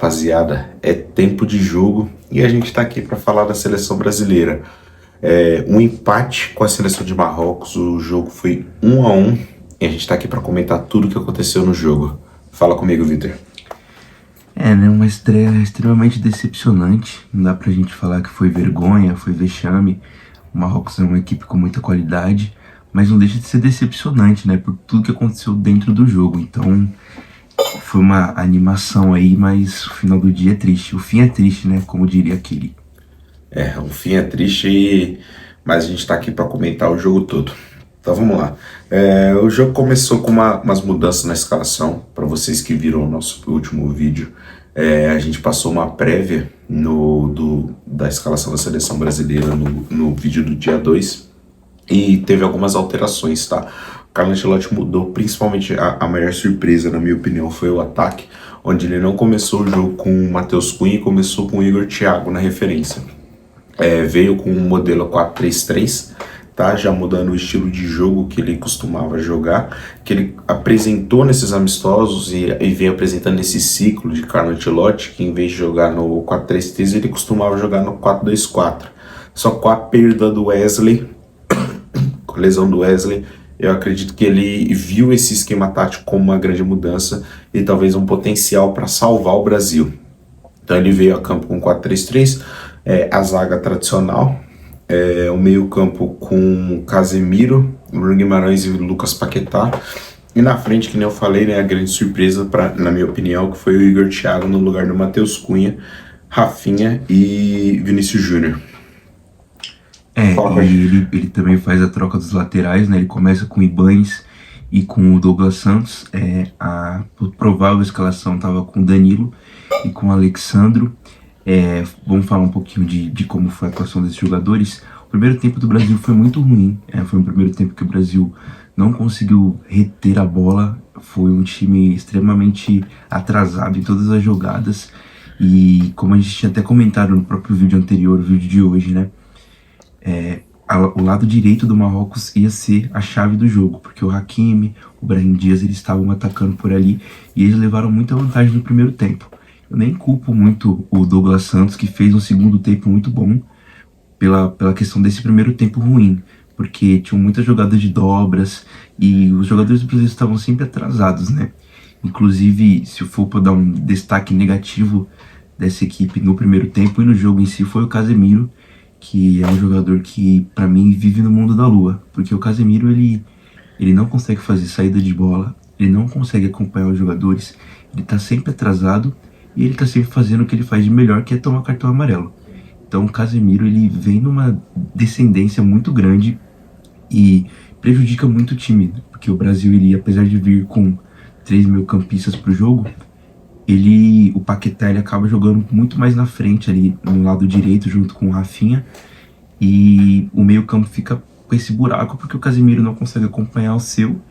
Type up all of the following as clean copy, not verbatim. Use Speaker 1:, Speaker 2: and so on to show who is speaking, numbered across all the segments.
Speaker 1: rapaziada, é tempo de jogo e a gente tá aqui para falar da seleção brasileira. Um empate com a seleção de Marrocos, o jogo foi 1-1 e a gente tá aqui para comentar tudo o que aconteceu no jogo. Fala comigo, Vitor.
Speaker 2: Né? Uma estreia extremamente decepcionante. Não dá pra gente falar que foi vergonha, foi vexame. O Marrocos é uma equipe com muita qualidade, mas não deixa de ser decepcionante, né? Por tudo que aconteceu dentro do jogo. Então, foi uma animação aí, mas o final do dia é triste. O fim é triste, né? Como diria aquele.
Speaker 1: O fim é triste, mas a gente tá aqui para comentar o jogo todo. Então vamos lá. O jogo começou com umas mudanças na escalação. Para vocês que viram o nosso último vídeo, a gente passou uma prévia da escalação da seleção brasileira no vídeo do dia 2 e teve algumas alterações, tá? O Carlo Ancelotti mudou, principalmente a maior surpresa, na minha opinião, foi o ataque, onde ele não começou o jogo com o Matheus Cunha e começou com o Igor Thiago na referência. Veio com um modelo 4-3-3, tá? Já mudando o estilo de jogo que ele costumava jogar, que ele apresentou nesses amistosos e vem apresentando nesse ciclo de Carlo Ancelotti, que em vez de jogar no 4-3-3, ele costumava jogar no 4-2-4. Só com a perda do Wesley, com a lesão do Wesley, eu acredito que ele viu esse esquema tático como uma grande mudança e talvez um potencial para salvar o Brasil. Então ele veio a campo com 4-3-3, a zaga tradicional, o meio campo com Casemiro, Bruno Guimarães e Lucas Paquetá. E na frente, que nem eu falei, né, a grande surpresa, na minha opinião, que foi o Igor Thiago no lugar do Matheus Cunha, Rafinha e Vinícius Júnior.
Speaker 2: Ele também faz a troca dos laterais, né? Ele começa com o Ibañez e com o Douglas Santos. A provável escalação estava com o Danilo e com o Alexandro. Vamos falar um pouquinho de como foi a atuação desses jogadores. O primeiro tempo do Brasil foi muito ruim. Foi um primeiro tempo que o Brasil não conseguiu reter a bola. Foi um time extremamente atrasado em todas as jogadas. E como a gente tinha até comentado no próprio vídeo anterior, o vídeo de hoje, né? O lado direito do Marrocos ia ser a chave do jogo, porque o Hakimi, o Brahim Dias, eles estavam atacando por ali e eles levaram muita vantagem no primeiro tempo. Eu nem culpo muito o Douglas Santos, que fez um segundo tempo muito bom, pela questão desse primeiro tempo ruim, porque tinham muitas jogadas de dobras e os jogadores do Brasil estavam sempre atrasados, né? Inclusive, se eu for para dar um destaque negativo dessa equipe no primeiro tempo e no jogo em si, foi o Casemiro, que é um jogador que, para mim, vive no mundo da lua, porque o Casemiro, ele não consegue fazer saída de bola, ele não consegue acompanhar os jogadores, ele tá sempre atrasado e ele tá sempre fazendo o que ele faz de melhor, que é tomar cartão amarelo. Então o Casemiro, ele vem numa descendência muito grande e prejudica muito o time, porque o Brasil, ele, apesar de vir com 3 meio-campistas pro jogo, o Paquetá, ele acaba jogando muito mais na frente ali, no lado direito, junto com o Rafinha, e o meio campo fica com esse buraco, porque o Casemiro não consegue acompanhar o seu,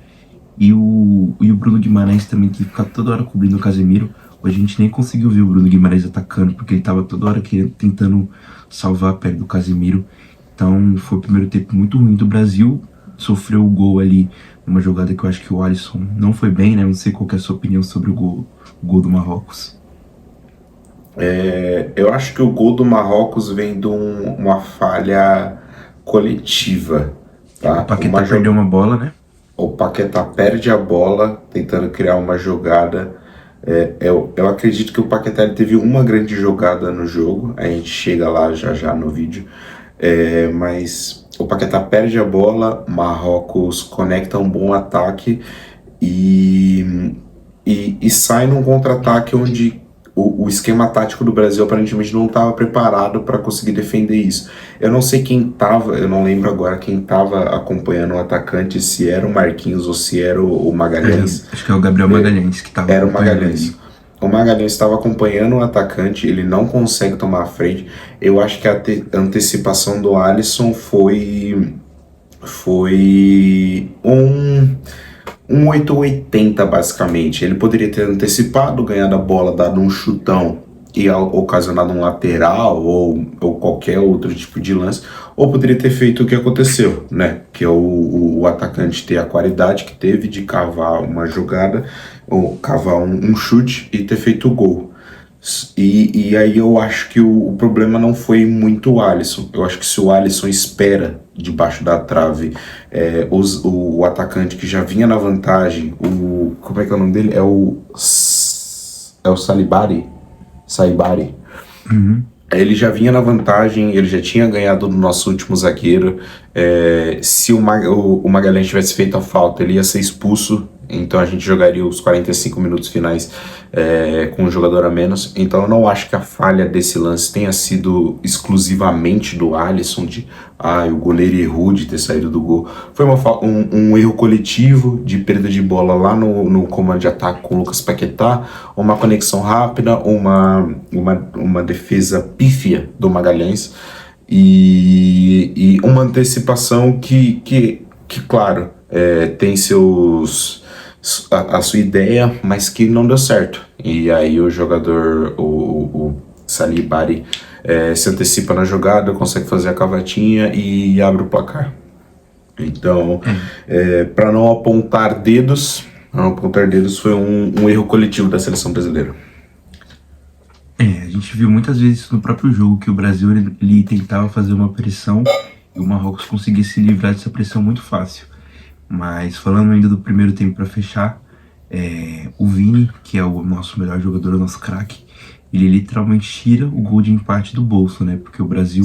Speaker 2: e o Bruno Guimarães também, que fica toda hora cobrindo o Casemiro. Hoje a gente nem conseguiu ver o Bruno Guimarães atacando, porque ele estava toda hora tentando salvar a pele do Casemiro. Então foi o primeiro tempo muito ruim do Brasil, sofreu o gol ali, numa jogada que eu acho que o Alisson não foi bem, né? Não sei qual que é a sua opinião sobre o gol do Marrocos.
Speaker 1: Eu acho que o gol do Marrocos vem de uma falha coletiva, tá?
Speaker 2: O Paquetá perdeu uma bola, né?
Speaker 1: O Paquetá perde a bola tentando criar uma jogada. Eu acredito que o Paquetá ele teve uma grande jogada no jogo, a gente chega lá já no vídeo, mas o Paquetá perde a bola, Marrocos conecta um bom ataque e sai num contra-ataque onde o esquema tático do Brasil aparentemente não estava preparado para conseguir defender isso. Eu não sei eu não lembro agora quem estava acompanhando o atacante, se era o Marquinhos ou se era o Magalhães.
Speaker 2: Acho que é o Gabriel Magalhães que estava
Speaker 1: acompanhando. Era o Magalhães. O Magalhães estava acompanhando o atacante, ele não consegue tomar a frente. Eu acho que a antecipação do Alisson foi um 880 basicamente. Ele poderia ter antecipado, ganhado a bola, dado um chutão e ocasionado um lateral ou qualquer outro tipo de lance, ou poderia ter feito o que aconteceu, né? Que é o atacante ter a qualidade que teve de cavar uma jogada, ou cavar um chute e ter feito o gol. E aí eu acho que o problema não foi muito o Alisson. Eu acho que se o Alisson espera debaixo da trave o atacante que já vinha na vantagem, como é que é o nome dele? É o Salibari? Saibari.
Speaker 2: Uhum.
Speaker 1: Ele já vinha na vantagem, ele já tinha ganhado do nosso último zagueiro. Se o Magalhães tivesse feito a falta, ele ia ser expulso. Então a gente jogaria os 45 minutos finais com um jogador a menos. Então eu não acho que a falha desse lance tenha sido exclusivamente do Alisson, o goleiro errou de ter saído do gol. Foi um erro coletivo de perda de bola lá no comando de ataque com o Lucas Paquetá, uma conexão rápida, uma defesa pífia do Magalhães e uma antecipação que claro, tem a sua ideia, mas que não deu certo. E aí o jogador, o Salibari, se antecipa na jogada, consegue fazer a cavatinha e abre o placar. Então, para não apontar dedos, foi um erro coletivo da seleção brasileira.
Speaker 2: A gente viu muitas vezes no próprio jogo que o Brasil ele tentava fazer uma pressão e o Marrocos conseguia se livrar dessa pressão muito fácil. Mas falando ainda do primeiro tempo para fechar, o Vini, que é o nosso melhor jogador, o nosso craque, ele literalmente tira o gol de empate do bolso, né? Porque o Brasil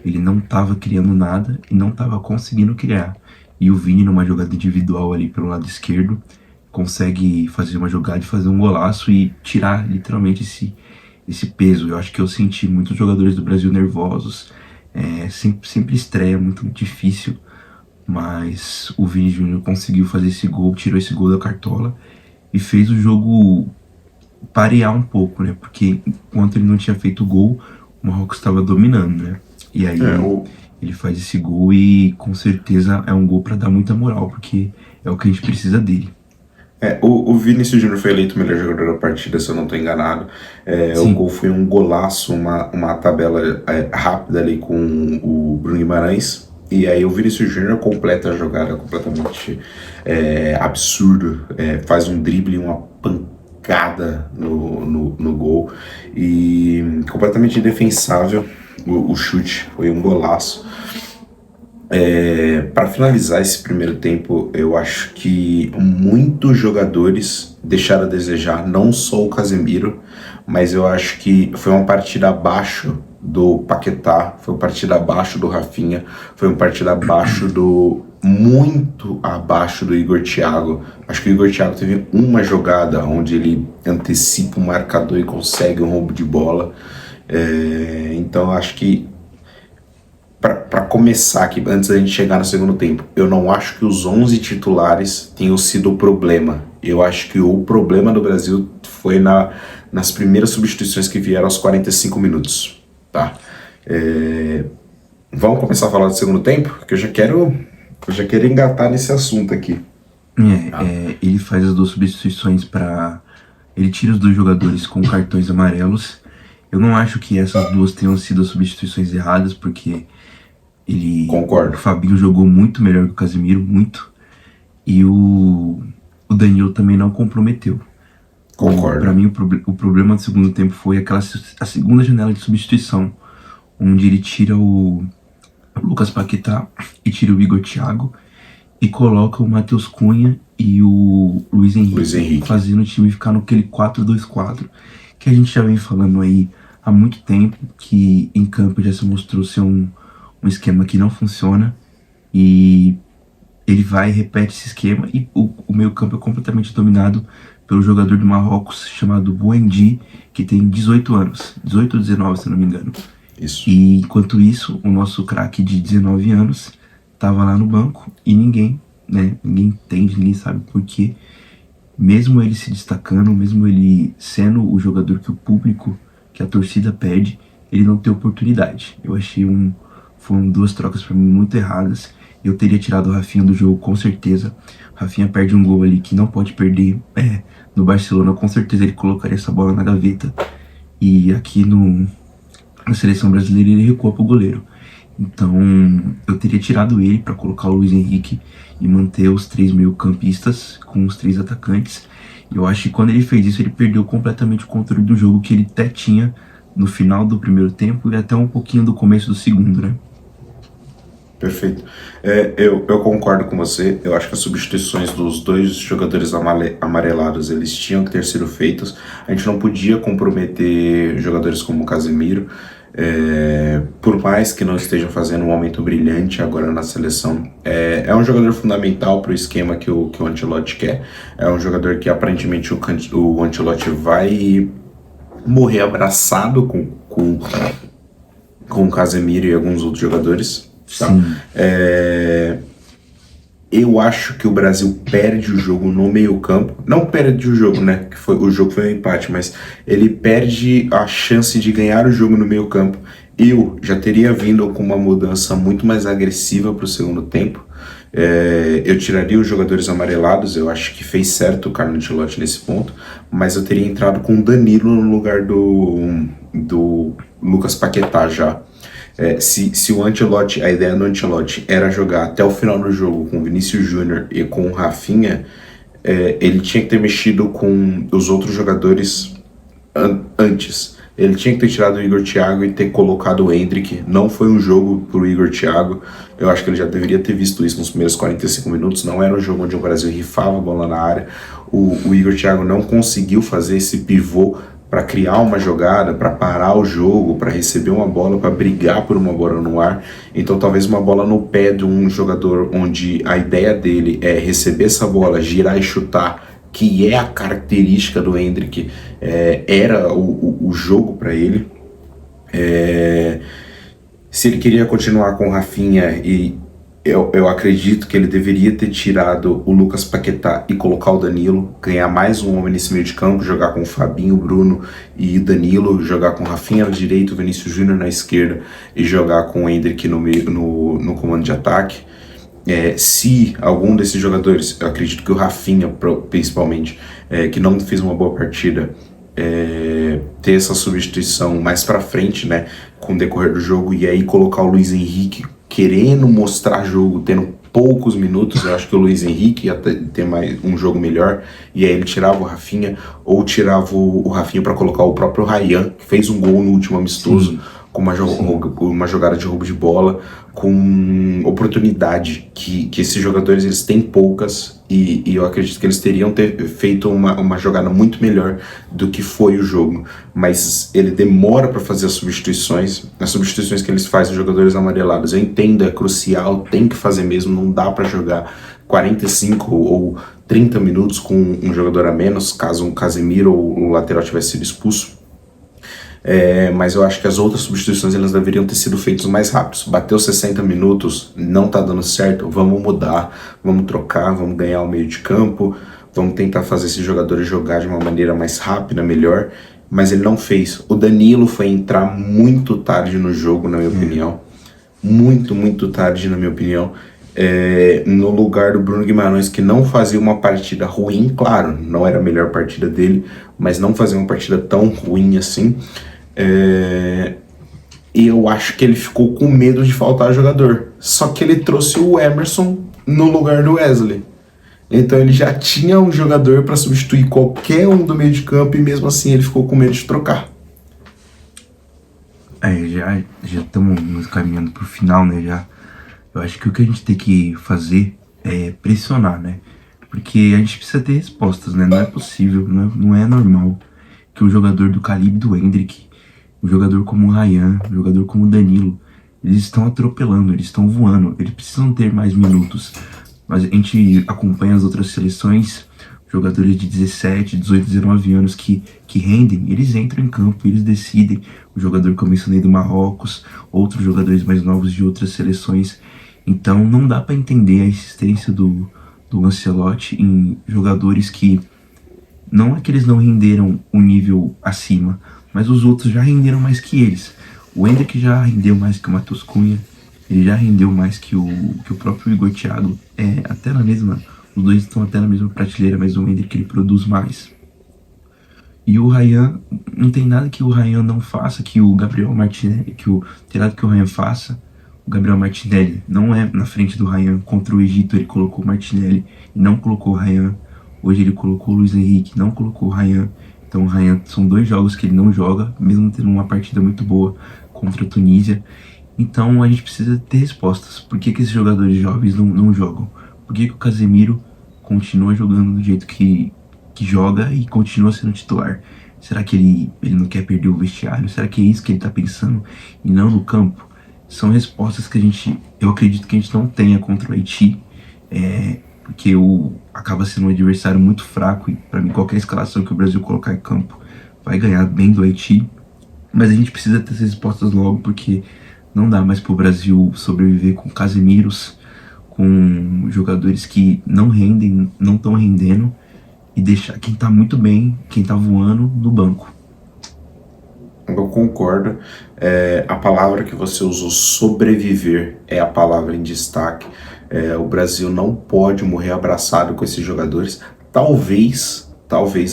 Speaker 2: ele não estava criando nada e não estava conseguindo criar. E o Vini, numa jogada individual ali pelo lado esquerdo, consegue fazer uma jogada e fazer um golaço e tirar literalmente esse peso. Eu acho que eu senti muitos jogadores do Brasil nervosos, sempre estreia muito difícil, mas o Vini Júnior conseguiu fazer esse gol, tirou esse gol da cartola e fez o jogo parear um pouco, né? Porque enquanto ele não tinha feito o gol, o Marrocos estava dominando, né? E aí ele faz esse gol e com certeza é um gol para dar muita moral, porque é o que a gente precisa dele.
Speaker 1: O Vinícius Júnior foi eleito o melhor jogador da partida, se eu não estou enganado. O gol foi um golaço, uma tabela rápida ali com o Bruno Guimarães. E aí o Vinícius Júnior completa a jogada completamente absurdo. Faz um drible, uma pancada no gol. E completamente indefensável o chute, foi um golaço. Para finalizar esse primeiro tempo, eu acho que muitos jogadores deixaram a desejar, não só o Casemiro, mas eu acho que foi uma partida abaixo do Paquetá, foi uma partida abaixo do Rafinha, foi uma partida muito abaixo do Igor Thiago. Acho que o Igor Thiago teve uma jogada onde ele antecipa o marcador e consegue um roubo de bola. Então acho que para começar aqui, antes da gente chegar no segundo tempo, eu não acho que os 11 titulares tenham sido o problema. Eu acho que o problema do Brasil foi nas primeiras substituições que vieram aos 45 minutos. Tá? Vamos começar a falar do segundo tempo? Que eu já quero engatar nesse assunto aqui.
Speaker 2: Ele faz as 2 substituições para... Ele tira os 2 jogadores com cartões amarelos. Eu não acho que essas 2 tenham sido as substituições erradas, porque
Speaker 1: Concordo.
Speaker 2: O Fabinho jogou muito melhor que o Casemiro, muito. E o Danilo também não comprometeu.
Speaker 1: Concordo.
Speaker 2: Para mim, o problema do segundo tempo foi a segunda janela de substituição, onde ele tira o Lucas Paquetá e tira o Igor Thiago e coloca o Matheus Cunha e o Luiz Henrique. Fazendo o time ficar naquele 4-2-4, que a gente já vem falando aí há muito tempo, que em campo já se mostrou ser um esquema que não funciona, e ele vai e repete esse esquema, e o meio campo é completamente dominado pelo jogador do Marrocos chamado Buendia, que tem 18 anos, 18 ou 19 se não me engano.
Speaker 1: Isso.
Speaker 2: E enquanto isso, o nosso craque de 19 anos estava lá no banco e ninguém entende, ninguém sabe por quê. Mesmo ele se destacando, mesmo ele sendo o jogador que o público, que a torcida pede, ele não tem oportunidade. Eu achei foram 2 trocas para mim muito erradas. Eu teria tirado o Rafinha do jogo com certeza. O Rafinha perde um gol ali que não pode perder. No Barcelona, com certeza ele colocaria essa bola na gaveta. E aqui na seleção brasileira ele recua pro goleiro. Então eu teria tirado ele para colocar o Luiz Henrique e manter os 3 meio-campistas com os 3 atacantes. Eu acho que quando ele fez isso, ele perdeu completamente o controle do jogo que ele até tinha no final do primeiro tempo e até um pouquinho do começo do segundo, né?
Speaker 1: Perfeito. Eu concordo com você. Eu acho que as substituições dos dois jogadores amarelados eles tinham que ter sido feitas. A gente não podia comprometer jogadores como o Casemiro. Por mais que não estejam fazendo um momento brilhante agora na seleção, é um jogador fundamental para o esquema que o Ancelotti quer. É um jogador que aparentemente o Ancelotti vai morrer abraçado com o Casemiro e alguns outros jogadores. Tá?
Speaker 2: Sim,
Speaker 1: Eu acho que o Brasil perde o jogo no meio-campo. Não perde o jogo, né? O jogo foi um empate, mas ele perde a chance de ganhar o jogo no meio-campo. Eu já teria vindo com uma mudança muito mais agressiva para o segundo tempo. Eu tiraria os jogadores amarelados, eu acho que fez certo o Carlo Ancelotti nesse ponto, mas eu teria entrado com o Danilo no lugar do Lucas Paquetá já. Se o Ancelotti, a ideia do Ancelotti era jogar até o final do jogo com o Vinícius Júnior e com o Rafinha, ele tinha que ter mexido com os outros jogadores antes. Ele tinha que ter tirado o Igor Thiago e ter colocado o Endrick. Não foi um jogo pro Igor Thiago. Eu acho que ele já deveria ter visto isso nos primeiros 45 minutos. Não era um jogo onde o Brasil rifava a bola na área. O Igor Thiago não conseguiu fazer esse pivô para criar uma jogada, para parar o jogo, para receber uma bola, para brigar por uma bola no ar. Então talvez uma bola no pé de um jogador onde a ideia dele é receber essa bola, girar e chutar, que é a característica do Endrick, era o jogo para ele. Se ele queria continuar com o Rafinha, e eu acredito que ele deveria ter tirado o Lucas Paquetá e colocar o Danilo, ganhar mais um homem nesse meio de campo, jogar com o Fabinho, Bruno e Danilo, jogar com o Rafinha na direita, o Vinícius Júnior na esquerda e jogar com o Endrick no comando de ataque. Se algum desses jogadores, eu acredito que o Rafinha principalmente, que não fez uma boa partida, ter essa substituição mais pra frente, né, com o decorrer do jogo, e aí colocar o Luiz Henrique querendo mostrar jogo, tendo poucos minutos. Eu acho que o Luiz Henrique ia ter mais um jogo melhor, e aí ele tirava o Rafinha, ou tirava o Rafinha para colocar o próprio Ryan, que fez um gol no último amistoso, com uma jogada de roubo de bola, com oportunidade, que esses jogadores eles têm poucas, e eu acredito que eles teriam feito uma jogada muito melhor do que foi o jogo, mas ele demora para fazer as substituições que eles fazem, jogadores amarelados. Eu entendo, é crucial, tem que fazer mesmo, não dá para jogar 45 ou 30 minutos com um jogador a menos, caso um Casemiro ou o lateral tivesse sido expulso. Mas eu acho que as outras substituições elas deveriam ter sido feitas mais rápidos. Bateu 60 minutos, não tá dando certo, vamos mudar, vamos trocar, vamos ganhar o meio de campo, vamos tentar fazer esses jogadores jogar de uma maneira mais rápida, melhor. Mas ele não fez. O Danilo foi entrar muito tarde no jogo, na minha opinião. Muito, muito tarde, na minha opinião. No lugar do Bruno Guimarães, que não fazia uma partida ruim, claro, não era a melhor partida dele, mas não fazia uma partida tão ruim assim. E eu acho que ele ficou com medo de faltar jogador. Só que ele trouxe o Emerson no lugar do Wesley. Então ele já tinha um jogador para substituir qualquer um do meio de campo, e mesmo assim ele ficou com medo de trocar.
Speaker 2: Já estamos caminhando pro final, né? Eu acho que o que a gente tem que fazer é pressionar, né? Porque a gente precisa ter respostas, né? Não é possível, não é normal que um jogador do calibre do Endrick, um jogador como o Ryan, um jogador como o Danilo, eles estão atropelando, eles estão voando, eles precisam ter mais minutos. Mas a gente acompanha as outras seleções, jogadores de 17, 18, 19 anos que rendem, eles entram em campo, eles decidem. O jogador que eu mencionei do Marrocos, outros jogadores mais novos de outras seleções. Então não dá para entender a existência do Ancelotti em jogadores que não é que eles não renderam um nível acima, mas os outros já renderam mais que eles. O Endrick já rendeu mais que o Matheus Cunha, ele já rendeu mais que o próprio Igor Thiago. Até na mesma, os dois estão até na mesma prateleira, mas o Endrick ele produz mais. E o Ryan, não tem nada que o Ryan não faça, que o Gabriel Martinelli, tem nada que o Ryan faça. O Gabriel Martinelli não é na frente do Ryan. Contra o Egito ele colocou o Martinelli e não colocou o Ryan. Hoje ele colocou o Luiz Henrique, não colocou o Ryan. Então o Ryan são 2 jogos que ele não joga, mesmo tendo uma partida muito boa contra a Tunísia. Então a gente precisa ter respostas. Por que esses jogadores jovens não jogam? Por que o Casemiro continua jogando do jeito que joga e continua sendo titular? Será que ele não quer perder o vestiário? Será que é isso que ele tá pensando e não no campo? São respostas que eu acredito que a gente não tenha contra o Haiti, porque acaba sendo um adversário muito fraco e para mim qualquer escalação que o Brasil colocar em campo vai ganhar bem do Haiti. Mas a gente precisa ter essas respostas logo, porque não dá mais pro Brasil sobreviver com Casemiros, com jogadores que não rendem, não estão rendendo, e deixar quem tá muito bem, quem tá voando, no banco.
Speaker 1: Eu concordo. A palavra que você usou, sobreviver, é a palavra em destaque. O Brasil não pode morrer abraçado com esses jogadores. Talvez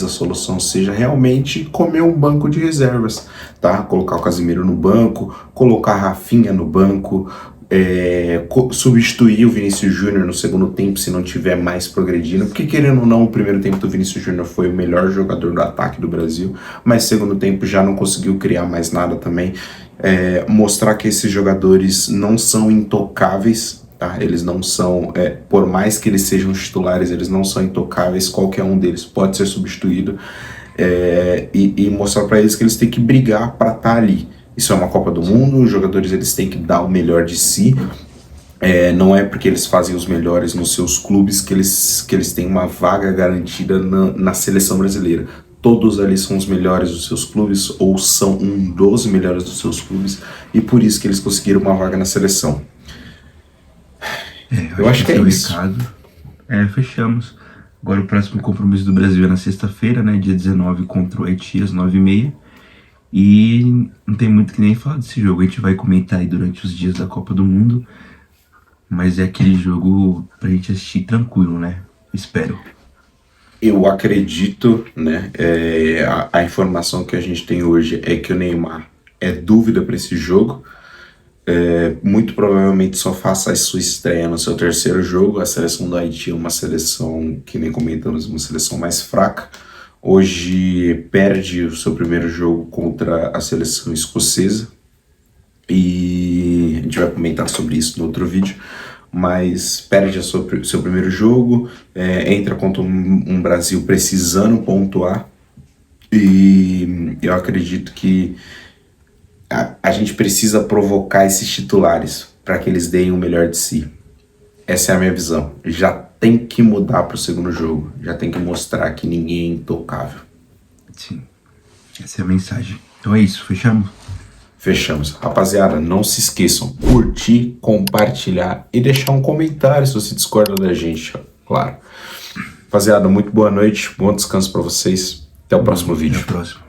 Speaker 1: a solução seja realmente comer um banco de reservas, tá? Colocar o Casemiro no banco, colocar a Rafinha no banco, substituir o Vinícius Júnior no segundo tempo se não tiver mais progredindo, porque querendo ou não, o primeiro tempo do Vinícius Júnior foi o melhor jogador do ataque do Brasil, mas segundo tempo já não conseguiu criar mais nada também. Mostrar que esses jogadores não são intocáveis, tá? Eles não são, por mais que eles sejam titulares, eles não são intocáveis, qualquer um deles pode ser substituído, e mostrar para eles que eles têm que brigar para estar ali. Isso é uma Copa do Mundo, os jogadores eles têm que dar o melhor de si. Não é porque eles fazem os melhores nos seus clubes que eles têm uma vaga garantida na seleção brasileira. Todos ali são os melhores dos seus clubes, ou são um dos melhores dos seus clubes, e por isso que eles conseguiram uma vaga na seleção. Eu acho que é isso.
Speaker 2: Recado. Fechamos. Agora o próximo compromisso do Brasil é na sexta-feira, né, dia 19, contra o Haiti, às 9h30. E não tem muito que nem falar desse jogo. A gente vai comentar aí durante os dias da Copa do Mundo, mas é aquele jogo pra gente assistir tranquilo, né? Espero.
Speaker 1: Eu acredito, né? A informação que a gente tem hoje é que o Neymar é dúvida para esse jogo. Muito provavelmente só faça a sua estreia no seu terceiro jogo. A seleção do Haiti é uma seleção, que nem comentamos, uma seleção mais fraca. Hoje perde o seu primeiro jogo contra a seleção escocesa, e a gente vai comentar sobre isso no outro vídeo, mas perde o seu primeiro jogo, entra contra um Brasil precisando pontuar, e eu acredito que a gente precisa provocar esses titulares para que eles deem o melhor de si. Essa é a minha visão. Já tem que mudar para o segundo jogo. Já tem que mostrar que ninguém é intocável.
Speaker 2: Sim, essa é a mensagem. Então é isso, fechamos?
Speaker 1: Fechamos. Rapaziada, não se esqueçam, curtir, compartilhar e deixar um comentário se você discorda da gente, claro. Rapaziada, muito boa noite, bom descanso para vocês. Até o próximo vídeo.
Speaker 2: Até o próximo.